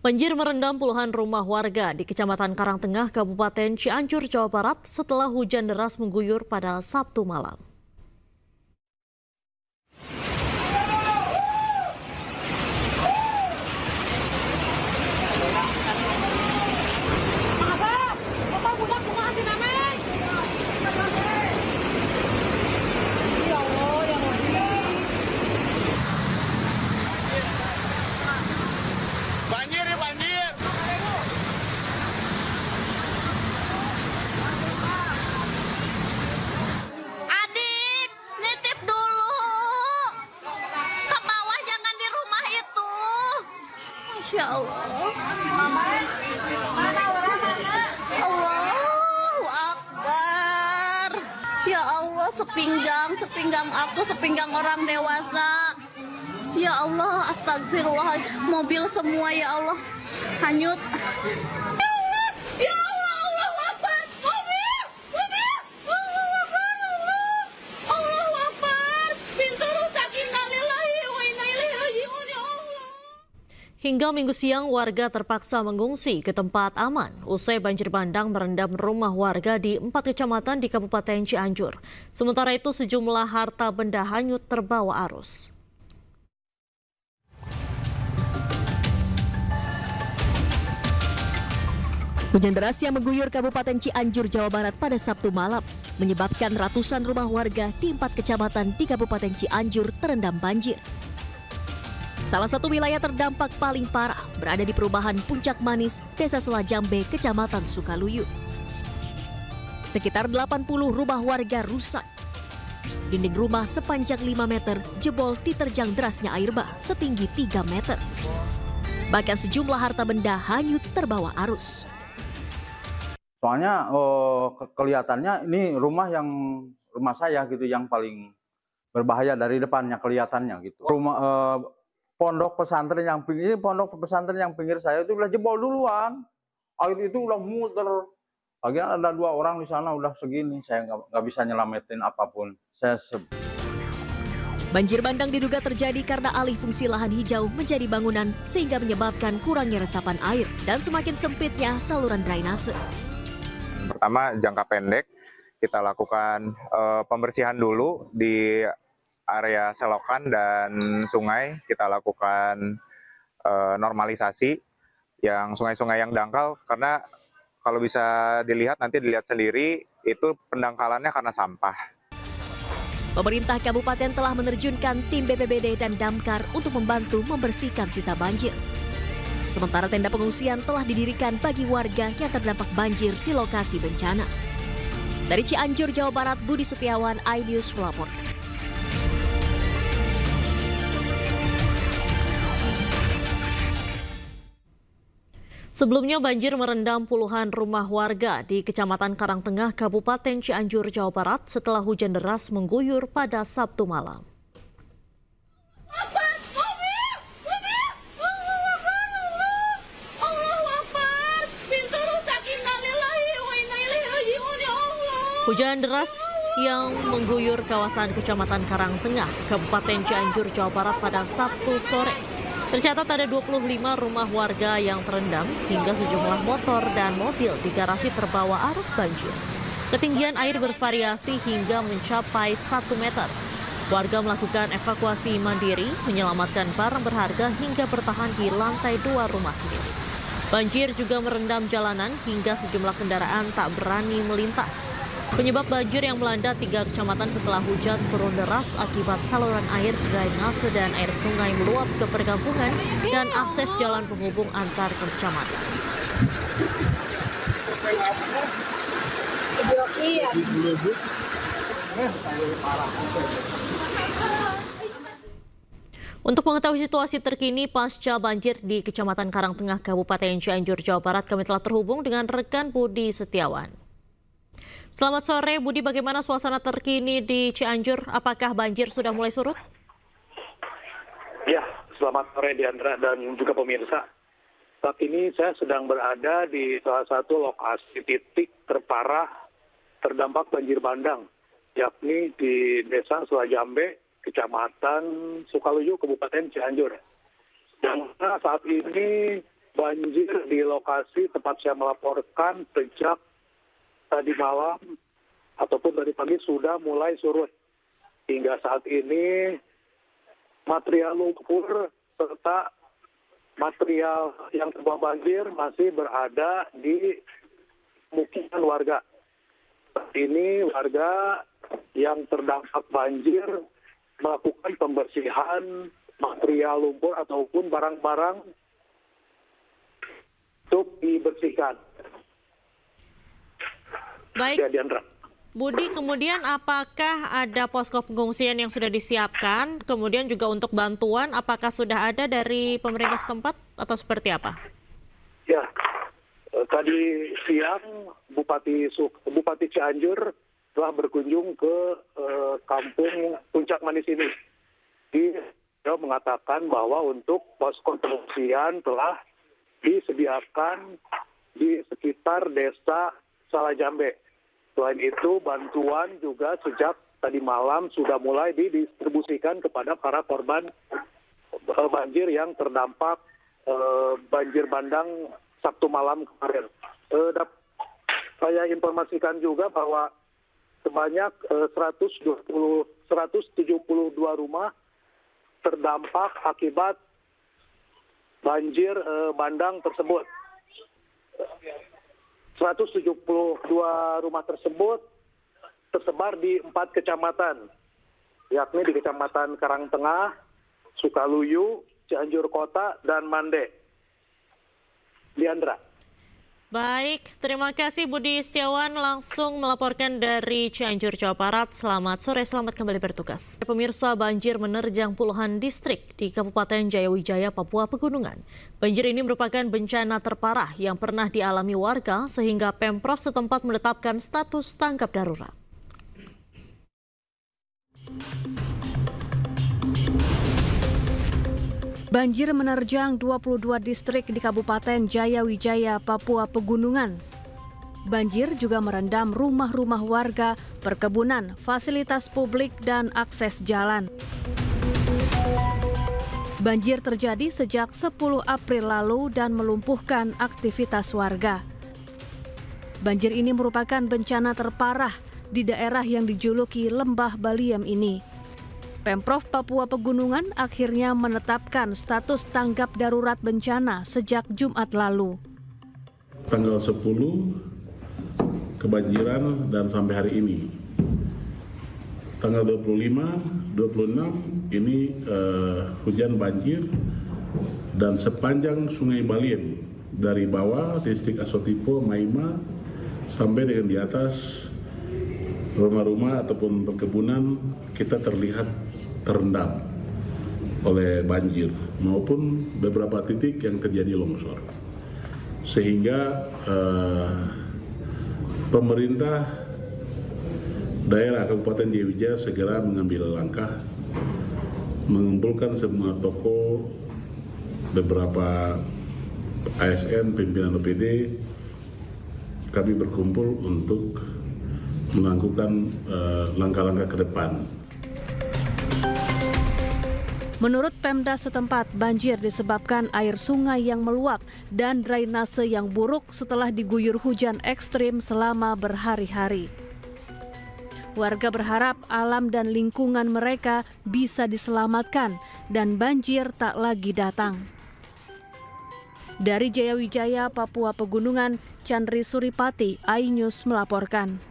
Banjir merendam puluhan rumah warga di Kecamatan Karangtengah, Kabupaten Cianjur, Jawa Barat setelah hujan deras mengguyur pada Sabtu malam. Masya Allah. Allahu Akbar. Ya Allah, sepinggang aku, sepinggang orang dewasa. Ya Allah, astagfirullah. Mobil semua ya Allah hanyut. Ya Allah, Allahu Akbar. Allahu Akbar. Pintu rusak, innalillahi wa inna ilaihi raji'un ya Allah. Hingga Minggu siang, warga terpaksa mengungsi ke tempat aman usai banjir bandang merendam rumah warga di 4 kecamatan di Kabupaten Cianjur. Sementara itu, sejumlah harta benda hanyut terbawa arus. Hujan deras yang mengguyur Kabupaten Cianjur, Jawa Barat pada Sabtu malam menyebabkan ratusan rumah warga di 4 kecamatan di Kabupaten Cianjur terendam banjir. Salah satu wilayah terdampak paling parah berada di perumahan Puncak Manis, Desa Selajambe, Kecamatan Sukaluyu. Sekitar 80 rumah warga rusak. Dinding rumah sepanjang 5 meter jebol diterjang derasnya air bah setinggi 3 meter. Bahkan sejumlah harta benda hanyut terbawa arus. Soalnya kelihatannya ini rumah saya gitu yang paling berbahaya dari depannya kelihatannya gitu. Pondok pesantren yang pinggir saya itu udah jebol duluan. Air itu udah muter. Lagian ada 2 orang di sana udah segini, saya nggak bisa nyelamatin apapun. Banjir bandang diduga terjadi karena alih fungsi lahan hijau menjadi bangunan sehingga menyebabkan kurangnya resapan air dan semakin sempitnya saluran drainase. Pertama, jangka pendek kita lakukan pembersihan dulu di area selokan dan sungai. Kita lakukan normalisasi yang sungai-sungai yang dangkal, karena kalau bisa dilihat sendiri itu pendangkalannya karena sampah. Pemerintah kabupaten telah menerjunkan tim BPBD dan Damkar untuk membantu membersihkan sisa banjir. Sementara tenda pengungsian telah didirikan bagi warga yang terdampak banjir di lokasi bencana. Dari Cianjur, Jawa Barat, Budi Setiawan, iNews melaporkan. Sebelumnya, banjir merendam puluhan rumah warga di Kecamatan Karangtengah, Kabupaten Cianjur, Jawa Barat setelah hujan deras mengguyur pada Sabtu malam. Hujan deras yang mengguyur kawasan Kecamatan Karangtengah, Kabupaten Cianjur, Jawa Barat pada Sabtu sore. Tercatat ada 25 rumah warga yang terendam hingga sejumlah motor dan mobil di garasi terbawa arus banjir. Ketinggian air bervariasi hingga mencapai 1 meter. Warga melakukan evakuasi mandiri, menyelamatkan barang berharga hingga bertahan di lantai 2 rumah sendiri. Banjir juga merendam jalanan hingga sejumlah kendaraan tak berani melintas. Penyebab banjir yang melanda 3 kecamatan setelah hujan turun deras akibat saluran air drainase dan air sungai meluap ke perkampungan dan akses jalan penghubung antar kecamatan. Untuk mengetahui situasi terkini pasca banjir di Kecamatan Karangtengah, Kabupaten Cianjur, Jawa Barat, kami telah terhubung dengan rekan Budi Setiawan. Selamat sore, Budi. Bagaimana suasana terkini di Cianjur? Apakah banjir sudah mulai surut? Ya, selamat sore Diandra dan juga pemirsa. Saat ini saya sedang berada di salah satu lokasi titik terparah terdampak banjir bandang, yakni di Desa Selajambe, Kecamatan Sukaluyu, Kabupaten Cianjur. Dan saat ini banjir banjir di lokasi tempat saya melaporkan sejak tadi malam ataupun tadi pagi sudah mulai surut. Hingga saat ini material lumpur serta material yang terbawa banjir masih berada di pemukiman warga. Saat ini warga yang terdampak banjir melakukan pembersihan material lumpur ataupun barang-barang untuk dibersihkan. Baik, Ya, Diandra. Budi, kemudian apakah ada posko pengungsian yang sudah disiapkan? Kemudian juga untuk bantuan, apakah sudah ada dari pemerintah setempat atau seperti apa? Ya, tadi siang Bupati Cianjur telah berkunjung ke kampung Puncak Manis ini. Dia mengatakan bahwa untuk posko pengungsian telah disediakan di sekitar desa Salajambe. Selain itu, bantuan juga sejak tadi malam sudah mulai didistribusikan kepada para korban banjir yang terdampak banjir bandang Sabtu malam kemarin. Saya informasikan juga bahwa sebanyak 172 rumah terdampak akibat banjir bandang tersebut. 172 rumah tersebut tersebar di 4 kecamatan, yakni di Kecamatan Karangtengah, Sukaluyu, Cianjur Kota, dan Mande. Diandra. Baik, terima kasih Budi Setiawan langsung melaporkan dari Cianjur, Jawa Barat. Selamat sore, selamat kembali bertugas. Pemirsa, banjir menerjang puluhan distrik di Kabupaten Jayawijaya, Papua Pegunungan. Banjir ini merupakan bencana terparah yang pernah dialami warga sehingga Pemprov setempat menetapkan status tanggap darurat. Banjir menerjang 22 distrik di Kabupaten Jayawijaya, Papua Pegunungan. Banjir juga merendam rumah-rumah warga, perkebunan, fasilitas publik, dan akses jalan. Banjir terjadi sejak 10 April lalu dan melumpuhkan aktivitas warga. Banjir ini merupakan bencana terparah di daerah yang dijuluki Lembah Baliem ini. Pemprov Papua Pegunungan akhirnya menetapkan status tanggap darurat bencana sejak Jumat lalu. Tanggal 10 kebanjiran dan sampai hari ini. Tanggal 25, 26 ini hujan banjir dan sepanjang Sungai Baliem dari bawah distrik Asotipo, Maima sampai dengan di atas rumah-rumah ataupun perkebunan kita terlihat terendam oleh banjir maupun beberapa titik yang terjadi longsor, sehingga pemerintah daerah Kabupaten Jayawijaya segera mengambil langkah mengumpulkan semua toko, beberapa ASN, pimpinan OPD. Kami berkumpul untuk melakukan langkah-langkah ke depan. Menurut Pemda setempat, banjir disebabkan air sungai yang meluap dan drainase yang buruk setelah diguyur hujan ekstrim selama berhari-hari. Warga berharap alam dan lingkungan mereka bisa diselamatkan dan banjir tak lagi datang. Dari Jayawijaya, Papua Pegunungan, Chandri Suripati, iNews melaporkan.